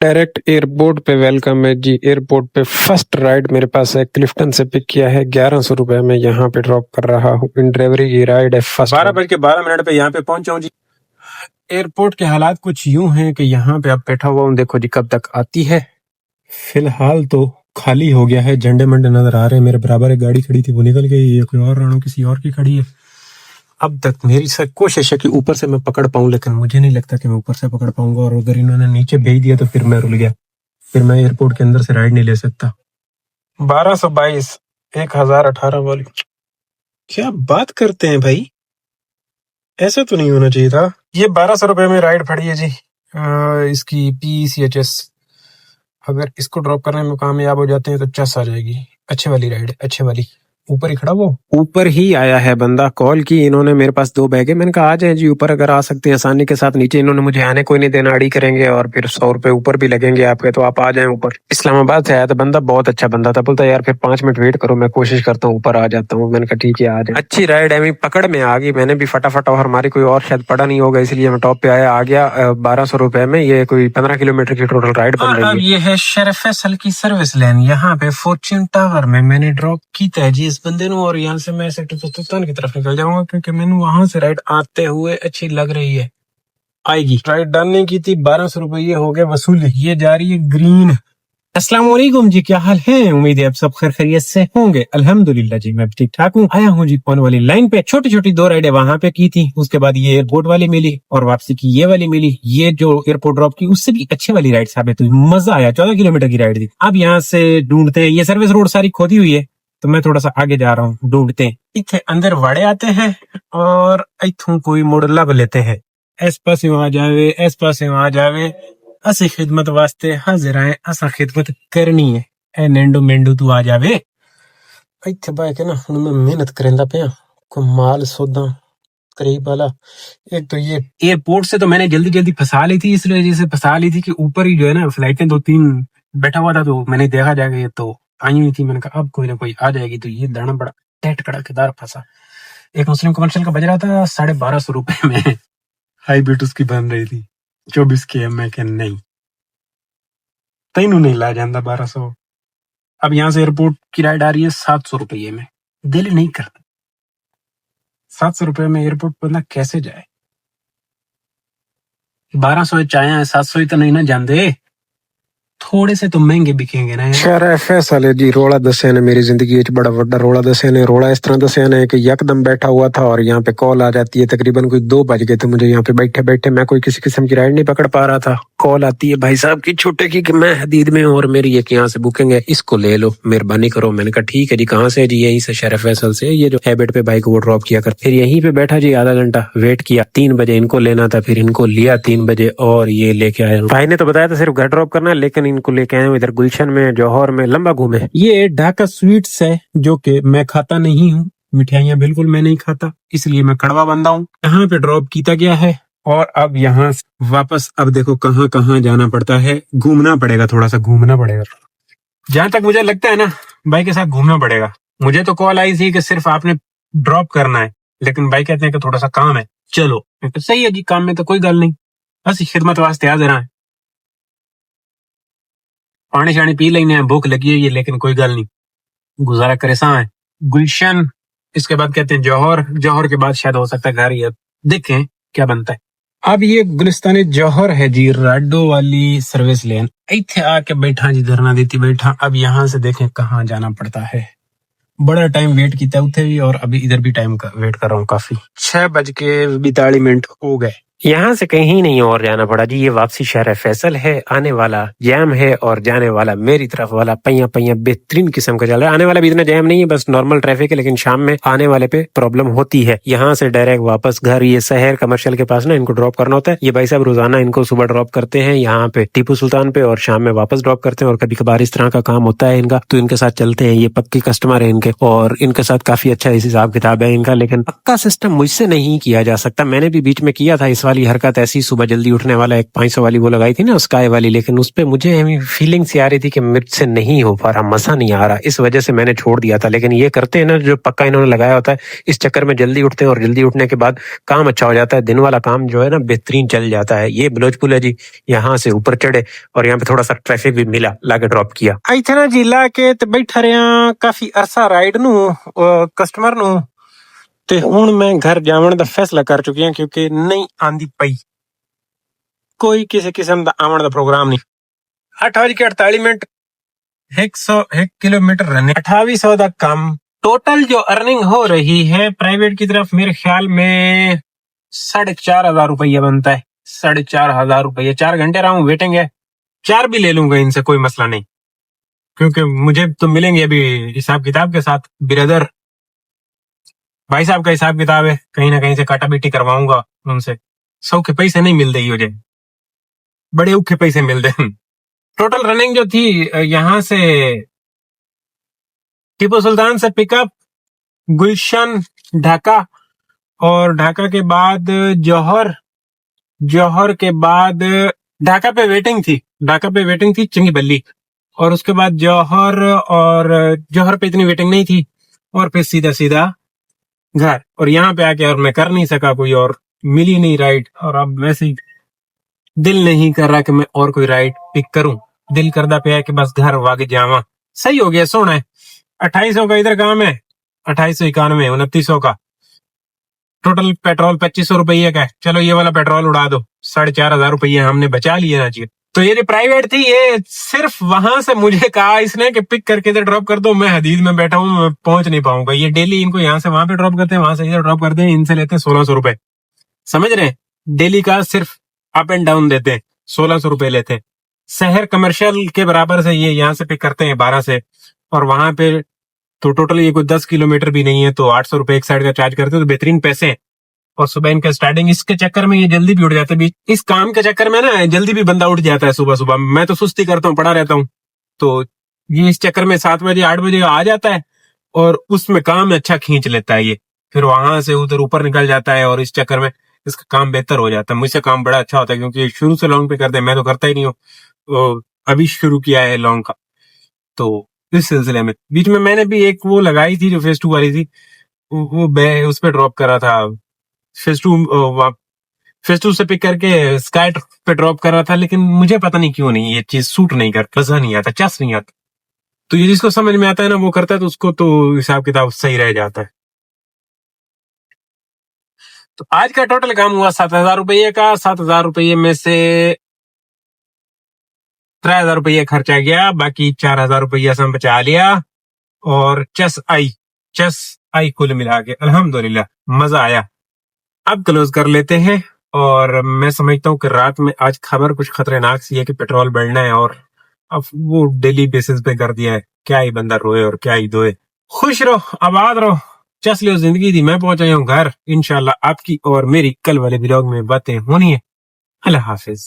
Direct airport पे welcome है जी। Airport पे फर्स्ट राइड मेरे पास है, क्लिफ्टन से पिक किया है, 1100 रुपए में यहाँ पे ड्रॉप कर रहा हूँ। इन ड्राइवरी की राइड है फर्स्ट। 12:12 पे यहाँ पे पहुंचा हूँ जी। एयरपोर्ट के हालात कुछ यूं हैं कि यहाँ पे अब बैठा हुआ हूँ, देखो जी कब तक आती है। फिलहाल तो खाली हो गया है, झंडे मंडे नजर आ रहे हैं। मेरे बराबर एक गाड़ी खड़ी थी, वो निकल गई, ये कोई और राणो किसी और की खड़ी है। अब तक मेरी कोशिश है कि ऊपर से मैं पकड़ पाऊं, लेकिन मुझे नहीं लगता कि मैं ऊपर से पकड़ पाऊंगा। और उधर इन्होंने नीचे भेज दिया तो फिर मैं रुल गया, फिर मैं एयरपोर्ट के अंदर से राइड नहीं ले सकता। 1222 1018 वाली, क्या बात करते हैं भाई, ऐसा तो नहीं होना चाहिए था। ये 1200 रुपए में राइड पड़ी है जी। इसकी PCHS, अगर इसको ड्रॉप करने में कामयाब हो जाते हैं तो चस आ जाएगी। अच्छे वाली राइड, अच्छे वाली। ऊपर ही खड़ा, वो ऊपर ही आया है बंदा। कॉल की इन्होंने, मेरे पास 2 बैग है, मैंने कहा आ जाए जी ऊपर, अगर आ सकते हैं आसानी के साथ। नीचे इन्होंने मुझे आने कोई नहीं देना, अड़ी करेंगे और फिर 100 रुपए ऊपर भी लगेंगे आपके, तो आप आ जाएं ऊपर। इस्लामाबाद से आया था बंदा, बहुत अच्छा बंदा था। बोलता यार फिर 5 मिनट वेट करो, मैं कोशिश करता हूँ ऊपर आ जाता हूँ। मैंने कहा ठीक है आ जाए। अच्छी राइड है, पकड़ में आ गई मैंने भी फटाफट, और हमारी कोई और शायद पड़ा नहीं होगा इसलिए मैं टॉप पे आया, आ गया। 1200 रुपए में ये कोई 15 किलोमीटर की टोटल राइड बन रही है। अब ये है शरीफ फैसल की सर्विस लेन, यहाँ पे फॉर्च्यून टावर में मैंने ड्रॉप की था जी इस बंदे को। और यहाँ से मैं सेक्टर सुल्तान की तरफ निकल जाऊंगा, क्योंकि मैंने वहां से राइड आते हुए अच्छी लग रही है, आएगी। राइड डालने की थी, 1200 रुपये हो गए वसूल। ये जा रही है ग्रीन। अस्सलाम वालेकुम जी, क्या हाल है? उम्मीद है आप सब खैर खैरियत से होंगे। अल्हम्दुलिल्लाह जी, मैं ठीक ठाक हूँ। आया हूँ जी पौन वाली लाइन पे। छोटी छोटी 2 राइडें वहां पे की थी, उसके बाद ये एयरपोर्ट वाली मिली और वापसी की ये वाली मिली। ये जो एयरपोर्ट ड्रॉप की उससे भी अच्छी वाली राइड साबित हुई, मजा आया। 14 किलोमीटर की राइड थी। अब यहाँ से ढूंढते हैं, ये सर्विस रोड सारी खोदी हुई है, तो मैं थोड़ा सा आगे जा रहा हूँ, ढूंढते हैं। इतने अंदर वाड़े आते हैं और इथों कोई मोड़ लब लेते हैं। इस पासे वहां जावे, इस पासे वहां जावे। असी खिदमत वास्ते हाजिर आए, असा खिदमत करनी है। ए नेंडो मेंडू तू आ जावे इत्थे बाय के ना। हुण मैं मेहनत करेंदा पे, को माल सौदा करीब वाला। एक तो ये एयरपोर्ट से तो मैंने जल्दी जल्दी फंसा ली थी, इसलिए वजह से फंसा ली थी कि ऊपर ही जो है ना फ्लाइटें 2-3 बैठा हुआ था, तो मैंने देखा जाके ये तो आई हुई थी। मैंने कहा अब कोई ना कोई आ जाएगी, तो ये दाना बड़ा टेट कड़ाकेदार फंसा। एक मुस्लिम कमर्शियल का बज रहा था 1250 रुपए में, हाई बीट उसकी बन रही थी 24 के। मैं कह नहीं, तेनू नहीं ला जाता 1200। अब यहाँ से एयरपोर्ट की राइड आ रही है 700 रुपये में, दिल नहीं करता 700 रुपये में एयरपोर्ट बंदा कैसे जाए। 1200 चाहे 700 ही तो नहीं ना जानते, थोड़े से तो महंगे बिकेंगे ना। शरीफ फैसल है जी। रोड़ा दसिया ने मेरी जिंदगी बड़ा बड़ा रोड़ा दसिया ने। रोड़ा इस तरह दसिया ने कि यकदम बैठा हुआ था और यहाँ पे कॉल आ जाती है। तकरीबन कोई 2 बज गए थे मुझे यहाँ पे बैठे बैठे, मैं कोई किसी किस्म की राइड नहीं पकड़ पा रहा था। कॉल आती है भाई साहब की छोटे की कि मैं हदीद में हूं और मेरी एक यहाँ से बुकिंग है, इसको ले लो, मेहरबानी करो। मैंने कहा ठीक है जी, कहाँ से? जी यहीं से, शरीफ फैसल से। ये जो हैबिट पे बाइक वो ड्रॉप किया कर। फिर यहीं पे बैठा जी, आधा घंटा वेट किया। 3 बजे इनको लेना था, फिर इनको लिया 3 बजे और ये लेके आए। भाई ने तो बताया था सिर्फ घर ड्रॉप करना, लेकिन इनको लेके आए इधर गुलशन में, जौहर में, लंबा घूमे। ये ढाका स्वीट्स है, जो कि मैं खाता नहीं हूँ, मिठाइयाँ बिल्कुल मैं नहीं खाता, इसलिए मैं कड़वा बंदा हूँ। यहाँ पे ड्रॉप किया गया है और अब यहाँ वापस, अब देखो कहाँ कहाँ जाना पड़ता है, घूमना पड़ेगा, थोड़ा सा घूमना पड़ेगा। जहां तक मुझे लगता है ना, भाई के साथ घूमना पड़ेगा। मुझे तो कॉल आई थी कि सिर्फ आपने ड्रॉप करना है, लेकिन भाई कहते हैं कि थोड़ा सा काम है, चलो। तो सही है जी, काम में तो कोई गल नहीं, बस खिदमत वास्ते हाजिर है। पानी शानी पी लेने हैं, भूख लगी हुई है, लेकिन कोई गल नहीं, गुजारा करे सा है। गुलशन, इसके बाद कहते हैं जौहर, जौहर के बाद शायद हो सकता है घर, ये देखें क्या बनता है। अब ये गुलिस्तानी जौहर है जी, राडो वाली सर्विस लेन। इथे आके बैठा जी, धरना देती बैठा। अब यहाँ से देखें कहाँ जाना पड़ता है। बड़ा टाइम वेट किया उथे भी, और अभी इधर भी टाइम का वेट कर रहा हूँ काफी। 6:42 हो गए। यहाँ से कहीं नहीं और जाना पड़ा जी। ये वापसी शहर फैसल है, आने वाला जैम है और जाने वाला मेरी तरफ वाला पहिया पहिया बेहतरीन किस्म का चल रहा है। आने वाला भी इतना जैम नहीं है, बस नॉर्मल ट्रैफिक है, लेकिन शाम में आने वाले पे प्रॉब्लम होती है। यहाँ से डायरेक्ट वापस घर, ये शहर कमर्शियल के पास ना इनको ड्रॉप करना होता है। ये भाई साहब रोजाना इनको सुबह ड्रॉप करते हैं यहाँ पे टीपू सुल्तान पे, और शाम में वापस ड्रॉप करते हैं। और कभी कभार इस तरह का काम होता है इनका, तो इनके साथ चलते हैं। ये पक्के कस्टमर है इनके, और इनके साथ काफी अच्छा हिसाब किताब है इनका, लेकिन पक्का सिस्टम मुझसे नहीं किया जा सकता। मैंने भी बीच में किया था इस वाली हरकत ऐसी सुबह जल्दी उठने वाला एक 500 वाली वो लगाई थी ना स्काई वाली, लेकिन उस पे मुझे फीलिंग सी आ रही थी कि मुझसे नहीं हो पा रहा, मजा नहीं आ रहा, इस वजह से मैंने छोड़ दिया था। लेकिन ये करते हैं ना जो पक्का इन्होंने लगाया होता है, इस चक्कर में जल्दी उठते हैं और जल्दी उठने के बाद काम अच्छा हो जाता है, दिन वाला काम जो है ना बेहतरीन चल जाता है। ये बिलोचपुर है जी, यहाँ से ऊपर चढ़े और यहाँ पे थोड़ा सा ट्रैफिक भी मिला, लाके ड्रॉप किया। आई थे ना जी लाके ते बैठा रहा काफी अरसा राइड नू कस्टमर नू, ते हुण मैं घर जावन दा फैसला कर चुकी हूं क्योंकि नहीं आंदी पई कोई किसी किस्म दा आवन दा प्रोग्राम नहीं। 8:48 101 किलोमीटर रनिंग 2800 दा कम। टोटल जो अर्निंग हो रही है प्राइवेट की तरफ मेरे ख्याल में 4,500 रुपया बनता है। 4,500 रुपये, 4 घंटे रहा हूँ, वेटिंग है, 4 भी ले लूंगा इनसे, कोई मसला नहीं, क्योंकि मुझे तो मिलेंगे अभी हिसाब किताब के साथ। ब्रदर भाई साहब का हिसाब किताब है, कहीं ना कहीं से काटा बीटी करवाऊंगा उनसे। 100 के पैसे नहीं मिलते ही मुझे, बड़े औखे पैसे मिलते हैं। टोटल रनिंग जो थी यहाँ से टीपू सुल्तान से पिकअप, गुलशन, ढाका, और ढाका के बाद जौहर, जौहर के बाद ढाका पे वेटिंग थी चंगी बल्ली, और उसके बाद जौहर, और जौहर पे इतनी वेटिंग नहीं थी, और फिर सीधा सीधा घर। और यहाँ पे आके और मैं कर नहीं सका कोई और, मिली नहीं राइड, और अब वैसे ही दिल नहीं कर रहा कि मैं और कोई राइड पिक करूं, दिल करदा पे है कि बस घर वागे जावा। सही हो गया, सोना है। 2800 का इधर काम है, 2891, 2900 का टोटल। पेट्रोल 2500 रुपये का है, चलो ये वाला पेट्रोल उड़ा दो, 4,500 रुपये हमने बचा लिए ना जी। तो ये प्राइवेट थी, ये सिर्फ वहां से मुझे कहा इसने कि पिक करके इधर ड्रॉप कर दो, मैं हदीद में बैठा हूँ, मैं पहुंच नहीं पाऊंगा। ये डेली इनको यहाँ से वहां पे ड्रॉप करते हैं, वहां से इधर ड्रॉप करते हैं, इनसे लेते हैं 1600 रुपए, समझ रहे हैं? डेली का सिर्फ अप एंड डाउन देते हैं, 1600 रुपए लेते हैं। शहर कमर्शियल के बराबर से ये यहाँ से पिक करते हैं 12 से, और वहां पे तो टोटल ये कोई 10 किलोमीटर भी नहीं है, तो 800 रुपए एक साइड का चार्ज करते हैं, तो बेहतरीन पैसे हैं। और सुबह इनका स्टार्टिंग, इसके चक्कर में ये जल्दी भी उठ जाते हैं, इस काम के चक्कर में ना जल्दी भी बंदा उठ जाता है सुबह सुबह। मैं तो सुस्ती करता हूँ, पड़ा रहता हूँ, तो ये इस चक्कर में 7 बजे 8 बजे आ जाता है, और उसमें काम अच्छा खींच लेता है ये, फिर वहां से उधर ऊपर निकल जाता है, और इस चक्कर में इसका काम बेहतर हो जाता है। मुझसे काम बड़ा अच्छा होता है, क्योंकि शुरू से लॉन्ग पे करते हैं, मैं तो करता ही नहीं हूँ, अभी शुरू किया है लॉन्ग का। तो इस सिलसिले में बीच में मैंने भी एक वो लगाई थी जो फेस 2 वाली थी, वो उस पर ड्रॉप करा था, फेस 2 से पिक करके स्काई पे ड्रॉप कर रहा था, लेकिन मुझे पता नहीं क्यों नहीं ये चीज सूट नहीं करती, मजा नहीं आता, चस नहीं आता। तो ये जिसको समझ में आता है ना वो करता है, तो उसको तो हिसाब किताब सही रह जाता है। तो आज का टोटल काम हुआ 7,000 रुपये का। 7,000 रुपये में से 3,000 रुपये खर्चा गया, बाकी 4,000 रुपया से हम बचा लिया, और चस आई कुल मिला के अल्हम्दुलिल्लाह मजा आया। अब क्लोज कर लेते हैं, और मैं समझता हूँ कि रात में आज खबर कुछ खतरनाक सी है कि पेट्रोल बढ़ना है, और अब वो डेली बेसिस पे कर दिया है, क्या ही बंदा रोए और क्या ही दोए। खुश रहो, आबाद रहो, चस लो जिंदगी दी। मैं पहुंचा हूँ घर, इंशाल्लाह आपकी और मेरी कल वाले व्लॉग में बातें होनी है। अल्लाह हाफिज।